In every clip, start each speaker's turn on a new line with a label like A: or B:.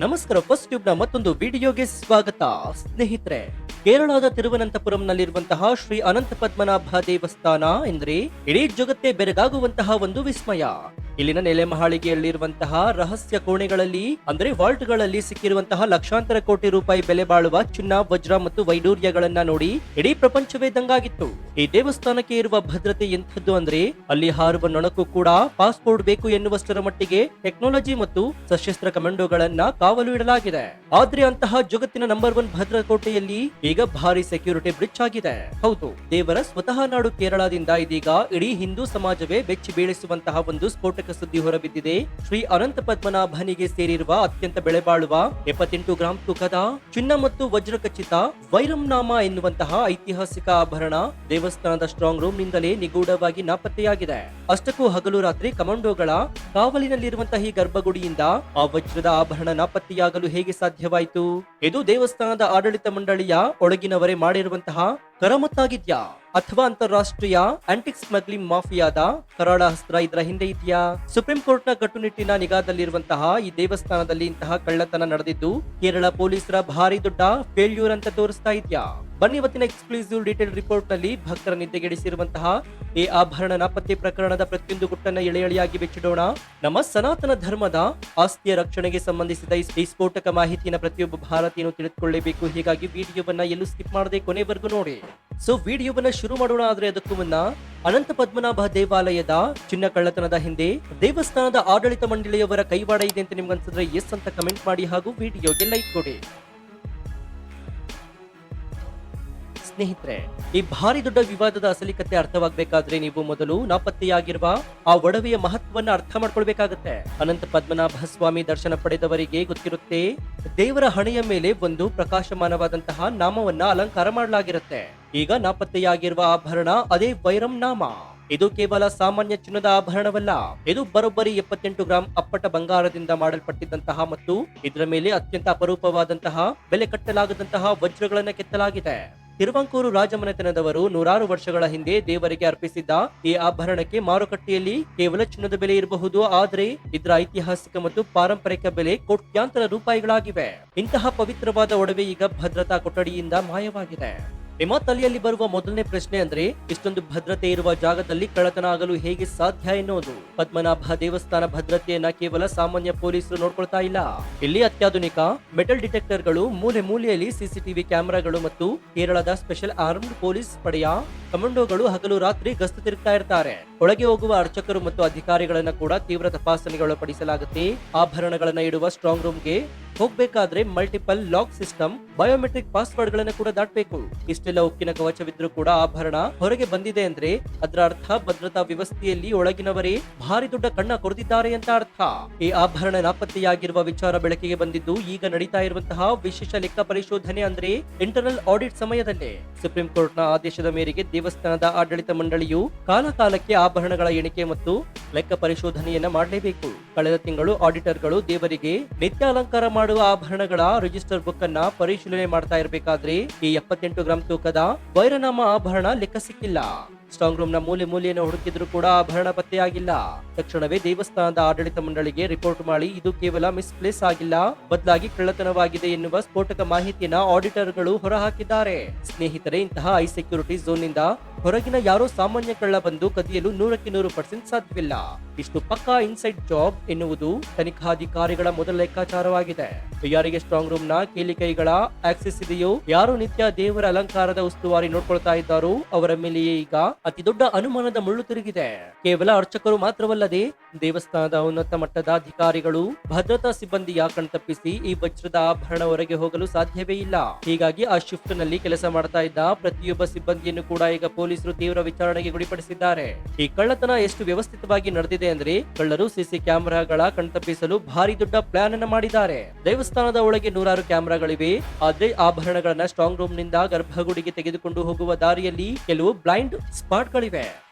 A: ನಮಸ್ಕಾರ. First tube ನ ಮತ್ತೊಂದು ವಿಡಿಯೋಗೆ ಸ್ವಾಗತ. ಸ್ನೇಹಿತರೆ, ಕೇರಳದ ತಿರುವನಂತಪುರಂನಲ್ಲಿರುವಂತಹ ಶ್ರೀ ಅನಂತ ಪದ್ಮನಾಭ ದೇವಸ್ಥಾನ ಎಂದ್ರೆ ಇಡೀ ಜಗತ್ತೇ ಬೆರಗಾಗುವಂತಹ ಒಂದು ವಿಸ್ಮಯ. ಇಲ್ಲಿನ ನೆಲೆಮಹಾಳಿಗೆಯಲ್ಲಿರುವಂತಹ ರಹಸ್ಯ ಕೋಣೆಗಳಲ್ಲಿ ಅಂದ್ರೆ ವಾಲ್ಟ್ ಗಳಲ್ಲಿ ಸಿಕ್ಕಿರುವಂತಹ ಲಕ್ಷಾಂತರ ಕೋಟಿ ರೂಪಾಯಿ ಬೆಲೆ ಬಾಳುವ ಚಿನ್ನ, ವಜ್ರ ಮತ್ತು ವೈಡೂರ್ಯಗಳನ್ನ ನೋಡಿ ಇಡೀ ಪ್ರಪಂಚವೇ ದಂಗಾಗಿತ್ತು. ಈ ದೇವಸ್ಥಾನಕ್ಕೆ ಇರುವ ಭದ್ರತೆ ಎಂಥದ್ದು ಅಂದ್ರೆ ಅಲ್ಲಿ ಹಾರುವ ನೊಣಕ್ಕೂ ಕೂಡ ಪಾಸ್ಪೋರ್ಟ್ ಬೇಕು ಎನ್ನುವಷ್ಟರ ಮಟ್ಟಿಗೆ ಟೆಕ್ನಾಲಜಿ ಮತ್ತು ಸಶಸ್ತ್ರ ಕಮಾಂಡೋಗಳನ್ನ ಕಾವಲು ಇಡಲಾಗಿದೆ. ಆದ್ರೆ ಅಂತಹ ಜಗತ್ತಿನ ನಂಬರ್ 1 ಭದ್ರಕೋಟೆಯಲ್ಲಿ ಈಗ ಭಾರಿ ಸೆಕ್ಯೂರಿಟಿ ಬ್ರಿಚ್ ಆಗಿದೆ. ಹೌದು, ದೇವರ ಸ್ವತಃ ನಾಡು ಕೇರಳದಿಂದ ಇದೀಗ ಇಡೀ ಹಿಂದೂ ಸಮಾಜವೇ ಬೆಚ್ಚಿ ಬೀಳಿಸುವಂತಹ ಒಂದು ಸ್ಫೋಟಕ ಸುದ್ದಿ ಹೊರಬಿದ್ದಿದೆ. ಶ್ರೀ ಅನಂತ ಪದ್ಮನಾಭನಿಗೆ ಸೇರಿರುವ ಅತ್ಯಂತ ಬೆಲೆ ಬಾಳುವ 78 ಗ್ರಾಂ ತೂಕದ ಚಿನ್ನ ಮತ್ತು ವಜ್ರ ಖಚಿತ ವೈರಮ್ನಾಮ ಎನ್ನುವಂತಹ ಐತಿಹಾಸಿಕ ಆಭರಣ ದೇವಸ್ಥಾನದ ಸ್ಟ್ರಾಂಗ್ ರೂಮ್ ನಿಂದಲೇ ನಿಗೂಢವಾಗಿ ನಾಪತ್ತೆಯಾಗಿದೆ. ಅಷ್ಟಕ್ಕೂ ಹಗಲು ರಾತ್ರಿ ಕಮಾಂಡೋಗಳ ಕಾವಲಿನಲ್ಲಿರುವಂತಹ ಈ ಗರ್ಭಗುಡಿಯಿಂದ ಆ ವಜ್ರದ ಆಭರಣ ನಾಪತ್ತೆಯಾಗಲು ಹೇಗೆ ಸಾಧ್ಯವಾಯಿತು? ಇದು ದೇವಸ್ಥಾನದ ಆಡಳಿತ ಮಂಡಳಿಯ ಒಳಗಿನವರೇ ಮಾಡಿರುವಂತಹ ಕರಮತ್ತಾಗಿದ್ಯಾ ಅಥವಾ ಅಂತಾರಾಷ್ಟ್ರೀಯ ಆಂಟಿಕ್ ಸ್ಮಗ್ಲಿಂಗ್ ಮಾಫಿಯಾದ ಕರಾಳ ಹಸ್ತ್ರ ಇದರ ಹಿಂದೆ ಇದೆಯಾ? ಸುಪ್ರೀಂ ಕೋರ್ಟ್ ನ ಕಟ್ಟುನಿಟ್ಟಿನ ನಿಗಾದಲ್ಲಿರುವಂತಹ ಈ ದೇವಸ್ಥಾನದಲ್ಲಿ ಇಂತಹ ಕಳ್ಳತನ ನಡೆದಿದ್ದು ಕೇರಳ ಪೊಲೀಸರ ಭಾರಿ ದೊಡ್ಡ ಫೇಲ್ಯೂರ್ ಅಂತ ತೋರಿಸ್ತಾ ಇದೆಯಾ? ಬನ್ನಿ ಇವತ್ತಿನ ಎಕ್ಸ್ಕ್ಲೂಸಿವ್ ಡೀಟೇಲ್ ರಿಪೋರ್ಟ್ ನಲ್ಲಿ ಭಕ್ತರ ನಿದ್ದೆಗೆಡಿಸಿರುವಂತಹ ಈ ಆಭರಣ ನಾಪತ್ತೆ ಪ್ರಕರಣದ ಪ್ರತಿಯೊಂದು ಗುಟ್ಟನ್ನ ಎಳೆಯಾಗಿ ಬಿಚ್ಚಿಡೋಣ. ನಮ್ಮ ಸನಾತನ ಧರ್ಮದ ಆಸ್ತಿಯ ರಕ್ಷಣೆಗೆ ಸಂಬಂಧಿಸಿದ ಈ ಸ್ಫೋಟಕ ಮಾಹಿತಿಯನ್ನು ಪ್ರತಿಯೊಬ್ಬ ಭಾರತೀಯನು ತಿಳಿದುಕೊಳ್ಳಬೇಕು. ಹೀಗಾಗಿ ವಿಡಿಯೋವನ್ನ ಎಲ್ಲೂ ಸ್ಕಿಪ್ ಮಾಡದೆ ಕೊನೆವರೆಗೂ ನೋಡಿ. ಸೊ ವಿಡಿಯೋವನ್ನ ಶುರು ಮಾಡೋಣ. ಆದ್ರೆ ಅದಕ್ಕೂ ಮುನ್ನ ಅನಂತ ಪದ್ಮನಾಭ ದೇವಾಲಯದ ಚಿನ್ನ ಕಳ್ಳತನದ ಹಿಂದೆ ದೇವಸ್ಥಾನದ ಆಡಳಿತ ಮಂಡಳಿಯವರ ಕೈವಾಡ ಇದೆ ಅಂತ ನಿಮ್ಗೆ ಅನ್ಸಿದ್ರೆ ಎಸ್ ಅಂತ ಕಮೆಂಟ್ ಮಾಡಿ ಹಾಗೂ ವಿಡಿಯೋಗೆ ಲೈಕ್ ಕೊಡಿ. ಸ್ನೇಹಿತರೆ, ಈ ಭಾರಿ ದೊಡ್ಡ ವಿವಾದದ ಅಸಲಿ ಕಥೆ ಅರ್ಥವಾಗಬೇಕಾದ್ರೆ ನೀವು ಮೊದಲು ನಾಪತ್ತೆಯಾಗಿರುವ ಆ ಒಡವೆಯ ಮಹತ್ವವನ್ನ ಅರ್ಥ ಮಾಡ್ಕೊಳ್ಬೇಕಾಗತ್ತೆ. ಅನಂತ ಪದ್ಮನಾಭ ಸ್ವಾಮಿ ದರ್ಶನ ಪಡೆದವರಿಗೆ ಗೊತ್ತಿರುತ್ತೆ, ದೇವರ ಹಣೆಯ ಮೇಲೆ ಒಂದು ಪ್ರಕಾಶಮಾನವಾದಂತಹ ನಾಮವನ್ನ ಅಲಂಕಾರ ಮಾಡಲಾಗಿರುತ್ತೆ. ಈಗ ನಾಪತ್ತೆಯಾಗಿರುವ ಆಭರಣ ಅದೇ ವೈರಂ ನಾಮ. ಇದು ಕೇವಲ ಸಾಮಾನ್ಯ ಚಿನ್ನದ ಆಭರಣವಲ್ಲ, ಇದು ಬರೋಬ್ಬರಿ 78 ಗ್ರಾಂ ಅಪ್ಪಟ ಬಂಗಾರದಿಂದ ಮಾಡಲ್ಪಟ್ಟಿದ್ದಂತಹ ಮತ್ತು ಇದರ ಮೇಲೆ ಅತ್ಯಂತ ಅಪರೂಪವಾದಂತಹ ಬೆಲೆ ಕಟ್ಟಲಾಗದಂತಹ ವಜ್ರಗಳನ್ನ ಕೆತ್ತಲಾಗಿದೆ. ತಿರುವಾಂಕೂರು ರಾಜಮನೆತನದವರು ನೂರಾರು ವರ್ಷಗಳ ಹಿಂದೆ ದೇವರಿಗೆ ಅರ್ಪಿಸಿದ್ದ ಈ ಆಭರಣಕ್ಕೆ ಮಾರುಕಟ್ಟೆಯಲ್ಲಿ ಕೇವಲ ಚಿನ್ನದ ಬೆಲೆ ಇರಬಹುದು, ಆದ್ರೆ ಇದರ ಐತಿಹಾಸಿಕ ಮತ್ತು ಪಾರಂಪರಿಕ ಬೆಲೆ ಕೋಟ್ಯಾಂತರ ರೂಪಾಯಿಗಳಾಗಿವೆ. ಇಂತಹ ಪವಿತ್ರವಾದ ಒಡವೆ ಈಗ ಭದ್ರತಾ ಕೊಠಡಿಯಿಂದ ಮಾಯವಾಗಿದೆ. ನಿಮ್ಮ ತಲೆಯಲ್ಲಿ ಬರುವ ಮೊದಲನೇ ಪ್ರಶ್ನೆ ಅಂದ್ರೆ, ಇಷ್ಟೊಂದು ಭದ್ರತೆ ಇರುವ ಜಾಗದಲ್ಲಿ ಕಳ್ಳತನ ಆಗಲು ಹೇಗೆ ಸಾಧ್ಯ ಎನ್ನುವುದು. ಪದ್ಮನಾಭ ದೇವಸ್ಥಾನ ಭದ್ರತೆಯನ್ನ ಕೇವಲ ಸಾಮಾನ್ಯ ಪೊಲೀಸರು ನೋಡ್ಕೊಳ್ತಾ ಇಲ್ಲ. ಇಲ್ಲಿ ಅತ್ಯಾಧುನಿಕ ಮೆಟಲ್ ಡಿಟೆಕ್ಟರ್ಗಳು, ಮೂಲೆ ಮೂಲೆಯಲ್ಲಿ ಸಿಸಿಟಿವಿ ಕ್ಯಾಮೆರಾಗಳು ಮತ್ತು ಕೇರಳದ ಸ್ಪೆಷಲ್ ಆರ್ಮ್ಡ್ ಪೊಲೀಸ್ ಪಡೆಯ ಕಮಾಂಡೋಗಳು ಹಗಲು ರಾತ್ರಿ ಗಸ್ತು ತಿರುಗ್ತಾ ಇರ್ತಾರೆ. ಒಳಗೆ ಹೋಗುವ ಅರ್ಚಕರು ಮತ್ತು ಅಧಿಕಾರಿಗಳನ್ನ ಕೂಡ ತೀವ್ರ ತಪಾಸಣೆಗೆ ಒಳಪಡಿಸಲಾಗುತ್ತೆ. ಆಭರಣಗಳನ್ನ ಇಡುವ ಸ್ಟ್ರಾಂಗ್ ರೂಮ್ಗೆ ಹೋಗ್ಬೇಕಾದ್ರೆ multiple lock system, biometric password ಗಳನ್ನ ಕೂಡ ದಾಟಬೇಕು. ಇಷ್ಟೆಲ್ಲ ಉಕ್ಕಿನ ಕವಚವಿದ್ರೂ ಕೂಡ ಆಭರಣ ಹೊರಗೆ ಬಂದಿದೆ ಅಂದ್ರೆ ಅದರ ಅರ್ಥ ಭದ್ರತಾ ವ್ಯವಸ್ಥೆಯಲ್ಲಿ ಒಳಗಿನವರೇ ಭಾರಿ ದೊಡ್ಡ ಕಣ್ಣ ಕೊರೆದಿದ್ದಾರೆ ಅಂತ ಅರ್ಥ. ಈ ಆಭರಣ ನಾಪತ್ತೆಯಾಗಿರುವ ವಿಚಾರ ಬೆಳಕಿಗೆ ಬಂದಿದ್ದು ಈಗ ನಡೀತಾ ಇರುವಂತಹ ವಿಶೇಷ ಲೆಕ್ಕ ಪರಿಶೋಧನೆ ಅಂದ್ರೆ ಇಂಟರ್ನಲ್ ಆಡಿಟ್ ಸಮಯದಲ್ಲೇ. ಸುಪ್ರೀಂ ಕೋರ್ಟ್ ನ ಆದೇಶದ ಮೇರೆಗೆ ದೇವಸ್ಥಾನದ ಆಡಳಿತ ಮಂಡಳಿಯು ಕಾಲಕಾಲಕ್ಕೆ ಆಭರಣಗಳ ಎಣಿಕೆ ಮತ್ತು ಲೆಕ್ಕ ಪರಿಶೋಧನೆಯನ್ನ ಮಾಡಲೇಬೇಕು. ಕಳೆದ ತಿಂಗಳು ಆಡಿಟರ್ಗಳು ದೇವರಿಗೆ ನಿತ್ಯ ಅಲಂಕಾರ ಮಾಡುವ ಆಭರಣಗಳ ರಿಜಿಸ್ಟರ್ ಬುಕ್ ಅನ್ನ ಪರಿಶೀಲನೆ ಮಾಡ್ತಾ ಇರಬೇಕಾದ್ರೆ ಈ 78 ಗ್ರಾಂ ತೂಕದ ವೈರನಾಮ ಆಭರಣ ಲೆಕ್ಕ ಸಿಕ್ಕಿಲ್ಲ. ಸ್ಟ್ರಾಂಗ್ ರೂಮ್ ನ ಮೂಲೆ ಮೂಲೆಯನ್ನು ಹುಡುಕಿದ್ರು ಕೂಡ ಆಭರಣ ಪತ್ತೆಯಾಗಿಲ್ಲ. ತಕ್ಷಣವೇ ದೇವಸ್ಥಾನದ ಆಡಳಿತ ಮಂಡಳಿಗೆ ರಿಪೋರ್ಟ್ ಮಾಡಿ ಇದು ಕೇವಲ ಮಿಸ್ಪ್ಲೇಸ್ ಆಗಿಲ್ಲ, ಬದಲಾಗಿ ಕಳ್ಳತನವಾಗಿದೆ ಎನ್ನುವ ಸ್ಫೋಟಕ ಮಾಹಿತಿಯನ್ನ ಆಡಿಟರ್ಗಳು ಹೊರಹಾಕಿದ್ದಾರೆ. ಸ್ನೇಹಿತರೆ, ಇಂತಹ ಹೈ ಸೆಕ್ಯೂರಿಟಿ ಝೋನ್ ನಿಂದ ಹೊರಗಿನ ಯಾರೋ ಸಾಮಾನ್ಯ ಕಳ್ಳ ಬಂದು ಕದಿಯಲು 100% ಸಾಧ್ಯವಿಲ್ಲ. ಇಷ್ಟು ಪಕ್ಕಾ ಇನ್ಸೈಡ್ ಜಾಬ್ ಎನ್ನುವುದು ತನಿಖಾಧಿಕಾರಿಗಳ ಮೊದಲ ಲೆಕ್ಕಾಚಾರವಾಗಿದೆ. ಯಾರಿಗೆ ಸ್ಟ್ರಾಂಗ್ ರೂಮ್ ನ ಕೀಲಿಕೈಗಳ ಆಕ್ಸೆಸ್ ಇದೆಯೋ, ಯಾರು ನಿತ್ಯ ದೇವರ ಅಲಂಕಾರದ ಉಸ್ತುವಾರಿ ನೋಡ್ಕೊಳ್ತಾ ಇದ್ದಾರೋ ಅವರ ಮೇಲೆಯೇ ಈಗ ಅತಿ ದೊಡ್ಡ ಅನುಮಾನದ ಮುಳ್ಳು ತಿರುಗಿದೆ. ಕೇವಲ ಅರ್ಚಕರು ಮಾತ್ರವಲ್ಲದೆ ದೇವಸ್ಥಾನದ ಉನ್ನತ ಮಟ್ಟದ ಅಧಿಕಾರಿಗಳು, ಭದ್ರತಾ ಸಿಬ್ಬಂದಿಯ ಕಣ್ತಪ್ಪಿಸಿ ಈ ವಜ್ರದ ಆಭರಣ ಹೊರಗೆ ಹೋಗಲು ಸಾಧ್ಯವೇ ಇಲ್ಲ. ಹೀಗಾಗಿ ಆ ಶಿಫ್ಟ್ ನಲ್ಲಿ ಕೆಲಸ ಮಾಡ್ತಾ ಇದ್ದ ಪ್ರತಿಯೊಬ್ಬ ಸಿಬ್ಬಂದಿಯನ್ನು ಕೂಡ ಈಗ ಪೊಲೀಸರು ತೀವ್ರ ವಿಚಾರಣೆಗೆ ಗುರಿಪಡಿಸಿದ್ದಾರೆ. ಈ ಕಳ್ಳತನ ಎಷ್ಟು ವ್ಯವಸ್ಥಿತವಾಗಿ ನಡೆದಿದೆ ಅಂದ್ರೆ ಕಳ್ಳರು ಸಿಸಿ ಕ್ಯಾಮೆರಾಗಳ ಕಣ್ತಪ್ಪಿಸಲು ಭಾರಿ ದೊಡ್ಡ ಪ್ಲಾನ್ ಅನ್ನ ಮಾಡಿದ್ದಾರೆ. ದೇವಸ್ಥಾನದ ಒಳಗೆ ನೂರಾರು ಕ್ಯಾಮೆರಾಗಳಿವೆ, ಆದ್ರೆ ಆಭರಣಗಳನ್ನ ಸ್ಟ್ರಾಂಗ್ ರೂಮ್ ನಿಂದ ಗರ್ಭಗುಡಿಗೆ ತೆಗೆದುಕೊಂಡು ಹೋಗುವ ದಾರಿಯಲ್ಲಿ ಕೆಲವು ಬ್ಲೈಂಡ್ ಸ್ಪಾಟ್ ಗಳಿವೆ.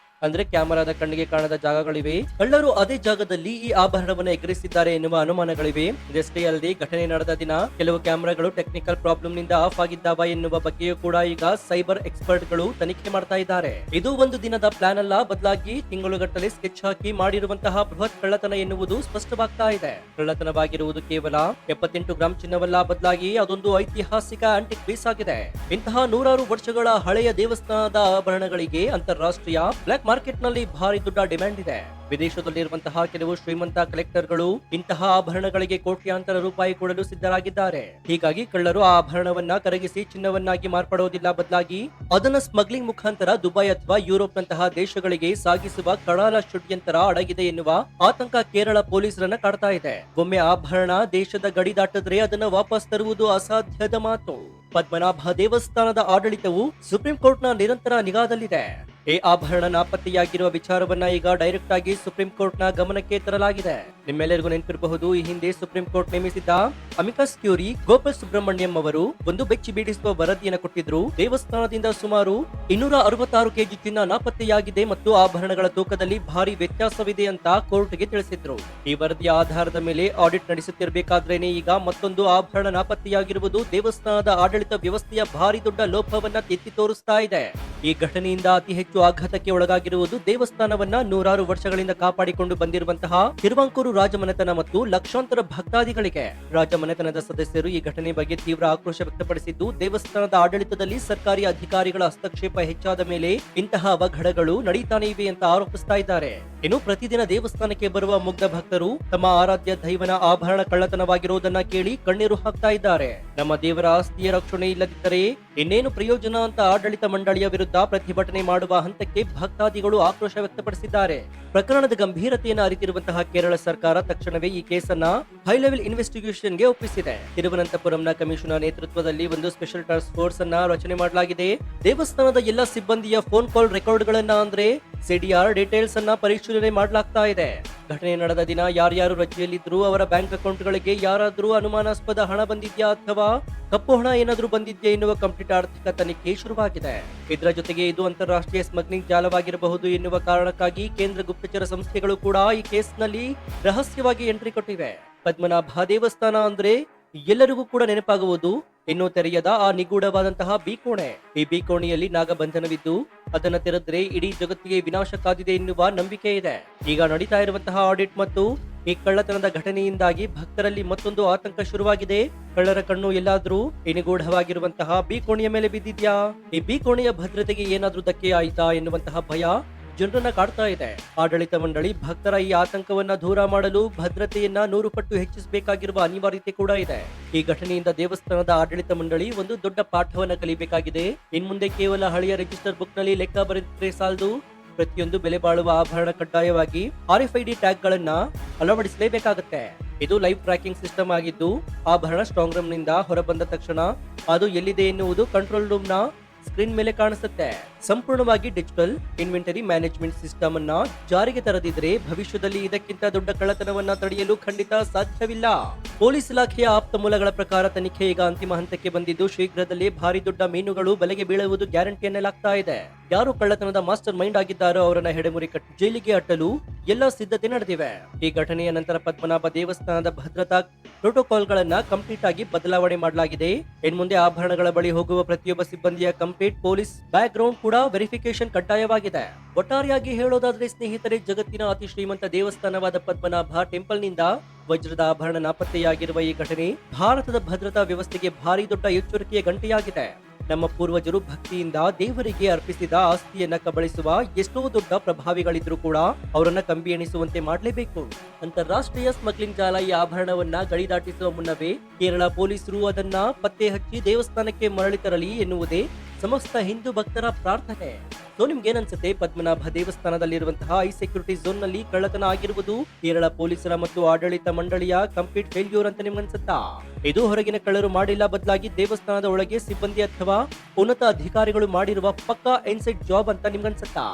A: ಅಂದ್ರೆ ಕ್ಯಾಮೆರಾದ ಕಣ್ಣಿಗೆ ಕಾಣದ ಜಾಗಗಳಿವೆ. ಕಳ್ಳರು ಅದೇ ಜಾಗದಲ್ಲಿ ಈ ಆಭರಣವನ್ನು ಎಗರಿಸಿದ್ದಾರೆ ಎನ್ನುವ ಅನುಮಾನಗಳಿವೆ. ಇದಷ್ಟೇ ಅಲ್ಲದೆ ಘಟನೆ ನಡೆದ ದಿನ ಕೆಲವು ಕ್ಯಾಮೆರಾಗಳು ಟೆಕ್ನಿಕಲ್ ಪ್ರಾಬ್ಲಮ್ ನಿಂದ ಆಫ್ ಆಗಿದ್ದಾವ ಎನ್ನುವ ಬಗ್ಗೆಯೂ ಕೂಡ ಈಗ ಸೈಬರ್ ಎಕ್ಸ್ಪರ್ಟ್ ಗಳು ತನಿಖೆ ಮಾಡ್ತಾ ಇದ್ದಾರೆ. ಇದು ಒಂದು ದಿನದ ಪ್ಲಾನ್ ಅಲ್ಲ, ಬದಲಾಗಿ ತಿಂಗಳುಗಟ್ಟಲೆ ಸ್ಕೆಚ್ ಹಾಕಿ ಮಾಡಿರುವಂತಹ ಬೃಹತ್ ಕಳ್ಳತನ ಎನ್ನುವುದು ಸ್ಪಷ್ಟವಾಗ್ತಾ ಇದೆ. ಕಳ್ಳತನವಾಗಿರುವುದು ಕೇವಲ 78 ಗ್ರಾಂ ಚಿನ್ನವಲ್ಲ, ಬದಲಾಗಿ ಅದೊಂದು ಐತಿಹಾಸಿಕ ಆಂಟಿಕ್ ಪೀಸ್ ಆಗಿದೆ. ಇಂತಹ ನೂರಾರು ವರ್ಷಗಳ ಹಳೆಯ ದೇವಸ್ಥಾನದ ಆಭರಣಗಳಿಗೆ ಅಂತಾರಾಷ್ಟ್ರೀಯ ಬ್ಲಾಕ್ ಮಾರ್ಕೆಟ್ ನಲ್ಲಿ ಭಾರಿ ದೊಡ್ಡ ಡಿಮ್ಯಾಂಡ್ ಇದೆ. ವಿದೇಶದಲ್ಲಿರುವಂತಹ ಕೆಲವು ಶ್ರೀಮಂತ ಕಲೆಕ್ಟರ್ಗಳು ಇಂತಹ ಆಭರಣಗಳಿಗೆ ಕೋಟ್ಯಾಂತರ ರೂಪಾಯಿ ಕೊಡಲು ಸಿದ್ಧರಾಗಿದ್ದಾರೆ. ಹೀಗಾಗಿ ಕಳ್ಳರು ಆ ಆಭರಣವನ್ನ ಕರಗಿಸಿ ಚಿನ್ನವನ್ನಾಗಿ ಮಾರ್ಪಡೋದಿಲ್ಲ, ಬದಲಾಗಿ ಅದನ್ನ ಸ್ಮಗ್ಲಿಂಗ್ ಮುಖಾಂತರ ದುಬೈ ಅಥವಾ ಯುರೋಪ್ ನಂತಹ ದೇಶಗಳಿಗೆ ಸಾಗಿಸುವ ಕಡಾಲ ಷಡ್ಯಂತರ ಅಡಗಿದೆ ಎನ್ನುವ ಆತಂಕ ಕೇರಳ ಪೊಲೀಸರನ್ನ ಕಾಡ್ತಾ ಇದೆ. ಒಮ್ಮೆ ಆಭರಣ ದೇಶದ ಗಡಿ ದಾಟಿದ್ರೆ ಅದನ್ನ ವಾಪಸ್ ತರುವುದು ಅಸಾಧ್ಯದ ಮಾತು. ಪದ್ಮನಾಭ ದೇವಸ್ಥಾನದ ಆಡಳಿತವು ಸುಪ್ರೀಂ ಕೋರ್ಟ್ನ ನಿರಂತರ ನಿಗಾದಲ್ಲಿದೆ. ಈ ಆಭರಣ ನಾಪತ್ತೆಯಾಗಿರುವ ವಿಚಾರವನ್ನ ಈಗ ಡೈರೆಕ್ಟ್ ಆಗಿ ಸುಪ್ರೀಂ ಕೋರ್ಟ್ನ ಗಮನಕ್ಕೆ ತರಲಾಗಿದೆ. ನಿಮ್ಮೆಲ್ಲರಿಗೂ ನೆನಪಿರಬಹುದು, ಈ ಹಿಂದೆ ಸುಪ್ರೀಂ ಕೋರ್ಟ್ ನೇಮಿಸಿದ್ದ ಅಮಿಕಸ್ ಕ್ಯೂರಿ ಗೋಪಾಲ್ ಸುಬ್ರಹ್ಮಣ್ಯಂ ಅವರು ಒಂದು ಬೆಚ್ಚಿ ಬೀಡಿಸುವ ವರದಿಯನ್ನು ಕೊಟ್ಟಿದ್ರು. ದೇವಸ್ಥಾನದಿಂದ ಸುಮಾರು 266 ಕೆಜಿ ಚಿನ್ನ ನಾಪತ್ತೆಯಾಗಿದೆ ಮತ್ತು ಆಭರಣಗಳ ತೂಕದಲ್ಲಿ ಭಾರಿ ವ್ಯತ್ಯಾಸವಿದೆ ಅಂತ ಕೋರ್ಟ್ಗೆ ತಿಳಿಸಿದ್ರು. ಈ ವರದಿಯ ಆಧಾರದ ಮೇಲೆ ಆಡಿಟ್ ನಡೆಸುತ್ತಿರಬೇಕಾದ್ರೇನೆ ಈಗ ಮತ್ತೊಂದು ಆಭರಣ ನಾಪತ್ತೆಯಾಗಿರುವುದು ದೇವಸ್ಥಾನದ ಆಡಳಿತ ವ್ಯವಸ್ಥೆಯ ಭಾರಿ ದೊಡ್ಡ ಲೋಪವನ್ನ ಎತ್ತಿ ತೋರಿಸ್ತಾ ಇದೆ. ಈ ಘಟನೆಯಿಂದ ಅತಿ ಹೆಚ್ಚು ಆಘಾತಕ್ಕೆ ಒಳಗಾಗಿರುವುದು ದೇವಸ್ಥಾನವನ್ನ ನೂರಾರು ವರ್ಷಗಳಿಂದ ಕಾಪಾಡಿಕೊಂಡು ಬಂದಿರುವಂತಹ ತಿರುವಾಂಕೂರು ರಾಜಮನೆತನ ಮತ್ತು ಲಕ್ಷಾಂತರ ಭಕ್ತಾದಿಗಳಿಗೆ. ರಾಜಮನೆತನದ ಸದಸ್ಯರು ಈ ಘಟನೆ ಬಗ್ಗೆ ತೀವ್ರ ಆಕ್ರೋಶ ವ್ಯಕ್ತಪಡಿಸಿದ್ದು, ದೇವಸ್ಥಾನದ ಆಡಳಿತದಲ್ಲಿ ಸರ್ಕಾರಿ ಅಧಿಕಾರಿಗಳ ಹಸ್ತಕ್ಷೇಪ ಹೆಚ್ಚಾದ ಮೇಲೆ ಇಂತಹ ಅವಘಡಗಳು ನಡೀತಾನೆ ಇವೆ ಅಂತ ಆರೋಪಿಸ್ತಾ ಇದ್ದಾರೆ. ಇನ್ನು ಪ್ರತಿದಿನ ದೇವಸ್ಥಾನಕ್ಕೆ ಬರುವ ಮುಗ್ಧ ಭಕ್ತರು ತಮ್ಮ ಆರಾಧ್ಯ ದೈವನ ಆಭರಣ ಕಳ್ಳತನವಾಗಿರುವುದನ್ನ ಕೇಳಿ ಕಣ್ಣೀರು ಹಾಕ್ತಾ ಇದ್ದಾರೆ. ನಮ್ಮ ದೇವರ ಆಸ್ತಿಯ ರಕ್ಷಣೆ ಇಲ್ಲದಿದ್ದರೆ ಇನ್ನೇನು ಪ್ರಯೋಜನ ಅಂತ ಆಡಳಿತ ಮಂಡಳಿಯ ವಿರುದ್ಧ ಪ್ರತಿಭಟನೆ ಮಾಡುವ ಹಂತಕ್ಕೆ ಭಕ್ತಾದಿಗಳು ಆಕ್ರೋಶ ವ್ಯಕ್ತಪಡಿಸಿದ್ದಾರೆ. ಪ್ರಕರಣದ ಗಂಭೀರತೆಯನ್ನು ಅರಿತಿರುವಂತಹ ಕೇರಳ ಸರ್ಕಾರ ತಕ್ಷಣವೇ ಈ ಕೇಸನ್ನ ಹೈ ಲೆವೆಲ್ ಇನ್ವೆಸ್ಟಿಗೇಷನ್ಗೆ ಒಪ್ಪಿಸಿದೆ. ತಿರುವನಂತಪುರಂನ ಕಮಿಷನರ್ ನೇತೃತ್ವದಲ್ಲಿ ಒಂದು ಸ್ಪೆಷಲ್ ಟಾಸ್ಕ್ ಫೋರ್ಸ್ ಅನ್ನ ರಚನೆ ಮಾಡಲಾಗಿದೆ. ದೇವಸ್ಥಾನದ ಎಲ್ಲ ಸಿಬ್ಬಂದಿಯ ಫೋನ್ ಕಾಲ್ ರೆಕಾರ್ಡ್ಗಳನ್ನ ಅಂದ್ರೆ ಸಿಡಿಆರ್ ಡೀಟೇಲ್ಸ್ ಅನ್ನ ಪರಿಶೀಲನೆ ಮಾಡಲಾಗ್ತಾ ಇದೆ. ಘಟನೆ ನಡೆದ ದಿನ ಯಾರ್ಯಾರು ರಜೆಯಲ್ಲಿದ್ರು, ಅವರ ಬ್ಯಾಂಕ್ ಅಕೌಂಟ್ಗಳಿಗೆ ಯಾರಾದ್ರೂ ಅನುಮಾನಾಸ್ಪದ ಹಣ ಬಂದಿದ್ಯಾ ಅಥವಾ ಕಪ್ಪು ಹಣ ಏನಾದ್ರೂ ಬಂದಿದ್ಯಾ ಎನ್ನುವ ಕಂಪ್ಲೀಟ್ ಆರ್ಥಿಕ ತನಿಖೆ ಶುರುವಾಗಿದೆ. ಇದರ ಜೊತೆಗೆ ಇದು ಅಂತಾರಾಷ್ಟ್ರೀಯ ಸ್ಮಗ್ಲಿಂಗ್ ಜಾಲವಾಗಿರಬಹುದು ಎನ್ನುವ ಕಾರಣಕ್ಕಾಗಿ ಕೇಂದ್ರ ಗುಪ್ತಚರ ಸಂಸ್ಥೆಗಳು ಕೂಡ ಈ ಕೇಸ್ನಲ್ಲಿ ರಹಸ್ಯವಾಗಿ ಎಂಟ್ರಿ ಕೊಟ್ಟಿವೆ. ಪದ್ಮನಾಭ ದೇವಸ್ಥಾನ ಅಂದ್ರೆ ಎಲ್ಲರಿಗೂ ಕೂಡ ನೆನಪಾಗುವುದು ಇನ್ನೂ ತೆರೆಯದ ಆ ನಿಗೂಢವಾದಂತಹ ಬೀಕೋಣೆ. ಈ ಬೀಕೋಣೆಯಲ್ಲಿ ನಾಗಬಂಧನವಿದ್ದು ಅದನ್ನ ತೆರೆದ್ರೆ ಇಡೀ ಜಗತ್ತಿಗೆ ವಿನಾಶ ಕಾದಿದೆ ಎನ್ನುವ ನಂಬಿಕೆ ಇದೆ. ಈಗ ನಡೀತಾ ಇರುವಂತಹ ಆಡಿಟ್ ಮತ್ತು ಈ ಕಳ್ಳತನದ ಘಟನೆಯಿಂದಾಗಿ ಭಕ್ತರಲ್ಲಿ ಮತ್ತೊಂದು ಆತಂಕ ಶುರುವಾಗಿದೆ. ಕಳ್ಳರ ಕಣ್ಣು ಎಲ್ಲಾದ್ರೂ ಈ ನಿಗೂಢವಾಗಿರುವಂತಹ ಬೀಕೋಣೆಯ ಮೇಲೆ ಬಿದ್ದಿದ್ಯಾ, ಈ ಬೀಕೋಣೆಯ ಭದ್ರತೆಗೆ ಏನಾದ್ರೂ ಧಕ್ಕೆ ಆಯ್ತಾ ಎನ್ನುವಂತಹ ಭಯ ಜನರನ್ನ ಕಾಡ್ತಾ ಇದೆ. ಆಡಳಿತ ಮಂಡಳಿ ಭಕ್ತರ ಈ ಆತಂಕವನ್ನ ದೂರ ಮಾಡಲು ಭದ್ರತೆಯನ್ನ 100 ಪಟ್ಟು ಹೆಚ್ಚಿಸಬೇಕಾಗಿರುವ ಅನಿವಾರ್ಯತೆ ಕೂಡ ಇದೆ. ಈ ಘಟನೆಯಿಂದ ದೇವಸ್ಥಾನದ ಆಡಳಿತ ಮಂಡಳಿ ಒಂದು ದೊಡ್ಡ ಪಾಠವನ್ನ ಕಲಿಬೇಕಾಗಿದೆ. ಇನ್ಮುಂದೆ ಕೇವಲ ಹಳೆಯ ರಿಜಿಸ್ಟರ್ ಬುಕ್ ನಲ್ಲಿ ಲೆಕ್ಕ ಬರೆದಿದ್ರೆ ಸಾಲದು, ಪ್ರತಿಯೊಂದು ಬೆಲೆ ಬಾಳುವ ಆಭರಣ ಕಡ್ಡಾಯವಾಗಿ RFID ಟ್ಯಾಗ್ ಗಳನ್ನ ಅಳವಡಿಸಲೇಬೇಕಾಗುತ್ತೆ. ಇದು ಲೈವ್ ಟ್ರ್ಯಾಕಿಂಗ್ ಸಿಸ್ಟಮ್ ಆಗಿದ್ದು, ಆಭರಣ ಸ್ಟ್ರಾಂಗ್ ರೂಮ್ ನಿಂದ ಹೊರಬಂದ ತಕ್ಷಣ ಅದು ಎಲ್ಲಿದೆ ಎನ್ನುವುದು ಕಂಟ್ರೋಲ್ ರೂಮ್ ನ ಸ್ಕ್ರೀನ್ ಮೇಲೆ ಕಾಣಿಸುತ್ತೆ. ಸಂಪೂರ್ಣವಾಗಿ ಡಿಜಿಟಲ್ ಇನ್ವೆಂಟರಿ ಮ್ಯಾನೇಜ್ಮೆಂಟ್ ಸಿಸ್ಟಮ್ ಅನ್ನ ಜಾರಿಗೆ ತರದಿದ್ರೆ ಭವಿಷ್ಯದಲ್ಲಿ ಇದಕ್ಕಿಂತ ದೊಡ್ಡ ಕಳ್ಳತನವನ್ನ ತಡೆಯಲು ಖಂಡಿತ ಸಾಧ್ಯವಿಲ್ಲ. ಪೊಲೀಸ್ ಇಲಾಖೆಯ ಆಪ್ತ ಮೂಲಗಳ ಪ್ರಕಾರ ತನಿಖೆ ಈಗ ಅಂತಿಮ ಹಂತಕ್ಕೆ ಬಂದಿದ್ದು, ಶೀಘ್ರದಲ್ಲೇ ಭಾರಿ ದೊಡ್ಡ ಮೀನುಗಳು ಬಲೆಗೆ ಬೀಳುವುದು ಗ್ಯಾರಂಟಿ ಎನ್ನಲಾಗ್ತಾ ಇದೆ. ಯಾರು ಕಳ್ಳತನದ ಮಾಸ್ಟರ್ ಮೈಂಡ್ ಆಗಿದ್ದಾರೋ ಅವರನ್ನ ಹೆಡೆಮುರಿ ಕಟ್ಟಿ ಜೈಲಿಗೆ ಅಟ್ಟಲು ಎಲ್ಲ ಸಿದ್ಧತೆ ನಡೆದಿವೆ. ಈ ಘಟನೆಯ ನಂತರ ಪದ್ಮನಾಭ ದೇವಸ್ಥಾನದ ಭದ್ರತಾ ಪ್ರೋಟೋಕಾಲ್ ಗಳನ್ನ ಕಂಪ್ಲೀಟ್ ಆಗಿ ಬದಲಾವಣೆ ಮಾಡಲಾಗಿದೆ. ಇನ್ಮುಂದೆ ಆಭರಣಗಳ ಬಳಿ ಹೋಗುವ ಪ್ರತಿಯೊಬ್ಬ ಸಿಬ್ಬಂದಿಯ ಕಂಪ್ಲೀಟ್ ಪೊಲೀಸ್ ಬ್ಯಾಕ್ ಗ್ರೌಂಡ್ ಕೂಡ ವೆರಿಫಿಕೇಶನ್ ಕಡ್ಡಾಯವಾಗಿದೆ. ಒಟ್ಟಾರೆಯಾಗಿ ಹೇಳೋದಾದ್ರೆ ಸ್ನೇಹಿತರೆ, ಜಗತ್ತಿನ ಅತಿ ಶ್ರೀಮಂತ ದೇವಸ್ಥಾನವಾದ ಪದ್ಮನಾಭ ಟೆಂಪಲ್ ನಿಂದ ವಜ್ರದ ಆಭರಣ ನಾಪತ್ತೆಯಾಗಿರುವ ಈ ಘಟನೆ ಭಾರತದ ಭದ್ರತಾ ವ್ಯವಸ್ಥೆಗೆ ಭಾರಿ ದೊಡ್ಡ ಎಚ್ಚರಿಕೆಯ ಗಂಟೆಯಾಗಿದೆ. ನಮ್ಮ ಪೂರ್ವಜರು ಭಕ್ತಿಯಿಂದ ದೇವರಿಗೆ ಅರ್ಪಿಸಿದ ಆಸ್ತಿಯನ್ನ ಕಬಳಿಸುವ ಎಷ್ಟೋ ದೊಡ್ಡ ಪ್ರಭಾವಿಗಳಿದ್ರು ಕೂಡ ಅವರನ್ನ ಕಂಬಿ ಎಣಿಸುವಂತೆ ಮಾಡಲೇಬೇಕು. ಅಂತಾರಾಷ್ಟ್ರೀಯ ಸ್ಮಗ್ಲಿಂಗ್ ಜಾಲ ಈ ಆಭರಣವನ್ನ ಗಡಿ ದಾಟಿಸುವ ಮುನ್ನವೇ ಕೇರಳ ಪೊಲೀಸರು ಅದನ್ನ ಪತ್ತೆ ಹಚ್ಚಿ ದೇವಸ್ಥಾನಕ್ಕೆ ಮರಳಿ ತರಲಿ ಎನ್ನುವುದೇ ಸಮಸ್ತ ಹಿಂದೂ ಭಕ್ತರ ಪ್ರಾರ್ಥನೆ. ಸೊ ನಿಮ್ಗೇನನ್ಸುತ್ತೆ? ಪದ್ಮನಾಭ ದೇವಸ್ಥಾನದಲ್ಲಿರುವಂತಹ ಐ ಸೆಕ್ಯೂರಿಟಿ ಝೋನ್ ನಲ್ಲಿ ಕಳ್ಳತನ ಆಗಿರುವುದು ಕೇರಳ ಪೊಲೀಸರ ಮತ್ತು ಆಡಳಿತ ಮಂಡಳಿಯ ಕಂಪ್ಲೀಟ್ ಫೇಲ್ಯೂರ್ ಅಂತ ನಿಮ್ಗನ್ಸುತ್ತಾ? ಇದು ಹೊರಗಿನ ಕಳ್ಳರು ಮಾಡಿಲ್ಲ, ಬದಲಾಗಿ ದೇವಸ್ಥಾನದ ಒಳಗೆ ಸಿಬ್ಬಂದಿ ಅಥವಾ ಉನ್ನತ ಅಧಿಕಾರಿಗಳು ಮಾಡಿರುವ ಪಕ್ಕಾ ಇನ್ಸೈಡ್ ಜಾಬ್ ಅಂತ ನಿಮ್ಗನ್ಸುತ್ತಾ?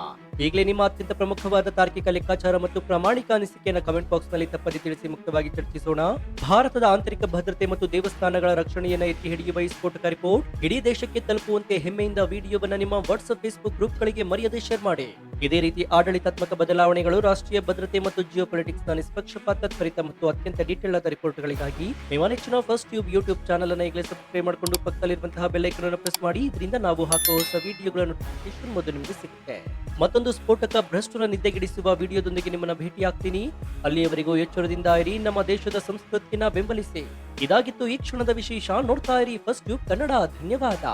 A: ಈಗಲೇ ನಿಮ್ಮ ಅತ್ಯಂತ ಪ್ರಮುಖವಾದ ತಾರ್ಕಿಕ ಲೆಕ್ಕಾಚಾರ ಮತ್ತು ಪ್ರಾಮಾಣಿಕ ಅನಿಸಿಕೆಯನ್ನು ಕಮೆಂಟ್ ಬಾಕ್ಸ್ ನಲ್ಲಿ ತಪ್ಪದೆ ತಿಳಿಸಿ ಮುಕ್ತವಾಗಿ ಚರ್ಚಿಸೋಣ. ಭಾರತದ ಆಂತರಿಕ ಭದ್ರತೆ ಮತ್ತು ದೇವಸ್ಥಾನಗಳ ರಕ್ಷಣೆಯನ್ನು ಎತ್ತಿ ಹಿಡಿಯುವ ಈ ಸ್ಫೋಟಕ ರಿಪೋರ್ಟ್ ಇಡೀ ದೇಶಕ್ಕೆ ತಲುಪುವಂತೆ ಹೆಮ್ಮೆಯಿಂದ ವಿಡಿಯೋವನ್ನ ನಿಮ್ಮ ವಾಟ್ಸ್ಆಪ್ ಫೇಸ್ಬುಕ್ ಗ್ರೂಪ್ ಗಳಿಗೆ ಮರೆಯದೆ ಶೇರ್ ಮಾಡಿ. ಇದೇ ರೀತಿ ಆಡಳಿತಾತ್ಮಕ ಬದಲಾವಣೆಗಳು, ರಾಷ್ಟ್ರೀಯ ಭದ್ರತೆ ಮತ್ತು ಜಿಯೋಪೊಲಿಟಿಕ್ಸ್ ನ ನಿಷ್ಪಕ್ಷಪಾತ, ತ್ವರಿತ ಮತ್ತು ಅತ್ಯಂತ ಡೀಟೇಲ್ ಆದ ರಿಪೋರ್ಟ್ಗಳಿಗಾಗಿ ನಿಮ್ಮ ನೆಚ್ಚಿನ ಫಸ್ಟ್ ಟ್ಯೂಬ್ ಯೂಟ್ಯೂಬ್ ಚಾನಲ್ ಅನ್ನು ಈಗಲೇ ಸಬ್ಸ್ಕ್ರೈಬ್ ಮಾಡಿಕೊಂಡು ಪಕ್ಕದಲ್ಲಿರುವಂತಹ ಬೆಲ್ ಐಕಾನ್ ಅನ್ನು ಪ್ರೆಸ್ ಮಾಡಿ. ಇದರಿಂದ ನಾವು ಹಾಕುವ ಹೊಸ ವಿಡಿಯೋಗಳ ನೋಟಿಫಿಕೇಶನ್ ಮೊದಲು ನಿಮಗೆ ಸಿಗುತ್ತೆ. ಮತ್ತೊಂದು ಸ್ಫೋಟಕ ಭ್ರಷ್ಟರ ನಿದ್ದೆಗಿಡಿಸುವ ವಿಡಿಯೋದೊಂದಿಗೆ ನಿಮ್ಮನ್ನ ಭೇಟಿಯಾಗ್ತೀನಿ. ಅಲ್ಲಿಯವರೆಗೂ ಎಚ್ಚರದಿಂದ ಇರಿ, ನಮ್ಮ ದೇಶದ ಸಂಸ್ಕೃತಿಯನ್ನ ಬೆಂಬಲಿಸಿ. ಇದಾಗಿತ್ತು ಈ ಕ್ಷಣದ ವಿಶೇಷ. ನೋಡ್ತಾ ಇರಿ ಫಸ್ಟ್ ಟ್ಯೂಬ್ ಕನ್ನಡ. ಧನ್ಯವಾದ.